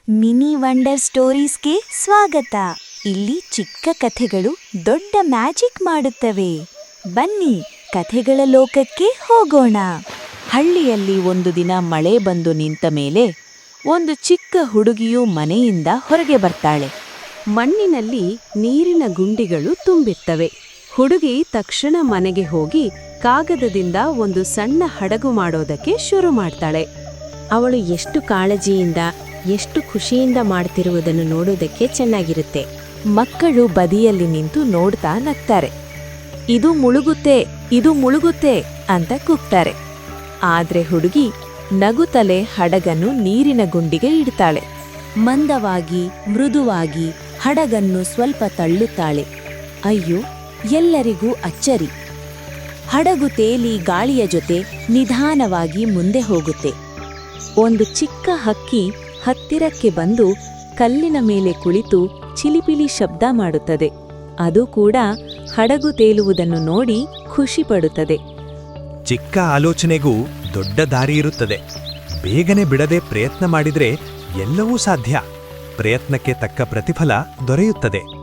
Mini wonder ಸ್ಟೋರೀಸ್ಗೆ ಸ್ವಾಗತ. ಇಲ್ಲಿ ಚಿಕ್ಕ ಕಥೆಗಳು ದೊಡ್ಡ ಮ್ಯಾಜಿಕ್ ಮಾಡುತ್ತವೆ. ಬನ್ನಿ ಕಥೆಗಳ ಲೋಕಕ್ಕೆ ಹೋಗೋಣ. ಹಳ್ಳಿಯಲ್ಲಿ ಒಂದು ದಿನ ಮಳೆ ಬಂದು ನಿಂತ ಮೇಲೆ ಒಂದು ಚಿಕ್ಕ ಹುಡುಗಿಯು ಮನೆಯಿಂದ ಹೊರಗೆ ಬರ್ತಾಳೆ. ಮಣ್ಣಿನಲ್ಲಿ ನೀರಿನ ಗುಂಡಿಗಳು ತುಂಬಿರ್ತವೆ. ಹುಡುಗಿ ತಕ್ಷಣ ಮನೆಗೆ ಹೋಗಿ ಕಾಗದದಿಂದ ಒಂದು ಸಣ್ಣ ಹಡಗು ಮಾಡೋದಕ್ಕೆ ಶುರು ಮಾಡ್ತಾಳೆ. ಅವಳು ಎಷ್ಟು ಕಾಳಜಿಯಿಂದ ಎಷ್ಟು ಖುಷಿಯಿಂದ ಮಾಡ್ತಿರುವುದನ್ನು ನೋಡೋದಕ್ಕೆ ಚೆನ್ನಾಗಿರುತ್ತೆ. ಮಕ್ಕಳು ಬದಿಯಲ್ಲಿ ನಿಂತು ನೋಡ್ತಾ ನಗ್ತಾರೆ. ಇದು ಮುಳುಗುತ್ತೆ, ಇದು ಮುಳುಗುತ್ತೆ ಅಂತ ಕೂಗ್ತಾರೆ. ಆದ್ರೆ ಹುಡುಗಿ ನಗುತ್ತಲೇ ಹಡಗನ್ನು ನೀರಿನ ಗುಂಡಿಗೆ ಇಡ್ತಾಳೆ. ಮಂದವಾಗಿ ಮೃದುವಾಗಿ ಹಡಗನ್ನು ಸ್ವಲ್ಪ ತಳ್ಳುತ್ತಾಳೆ. ಅಯ್ಯೋ, ಎಲ್ಲರಿಗೂ ಅಚ್ಚರಿ. ಹಡಗು ತೇಲಿ ಗಾಳಿಯ ಜೊತೆ ನಿಧಾನವಾಗಿ ಮುಂದೆ ಹೋಗುತ್ತೆ. ಒಂದು ಚಿಕ್ಕ ಹಕ್ಕಿ ಹತ್ತಿರಕ್ಕೆ ಬಂದು ಕಲ್ಲಿನ ಮೇಲೆ ಕುಳಿತು ಚಿಲಿಪಿಲಿ ಶಬ್ದ ಮಾಡುತ್ತದೆ. ಅದು ಕೂಡ ಹಡಗು ತೇಲುವುದನ್ನು ನೋಡಿ ಖುಷಿಪಡುತ್ತದೆ. ಚಿಕ್ಕ ಆಲೋಚನೆಗೂ ದೊಡ್ಡ ದಾರಿ ಇರುತ್ತದೆ. ಬೇಗನೆ ಬಿಡದೆ ಪ್ರಯತ್ನ ಮಾಡಿದ್ರೆ ಎಲ್ಲವೂ ಸಾಧ್ಯ. ಪ್ರಯತ್ನಕ್ಕೆ ತಕ್ಕ ಪ್ರತಿಫಲ ದೊರೆಯುತ್ತದೆ.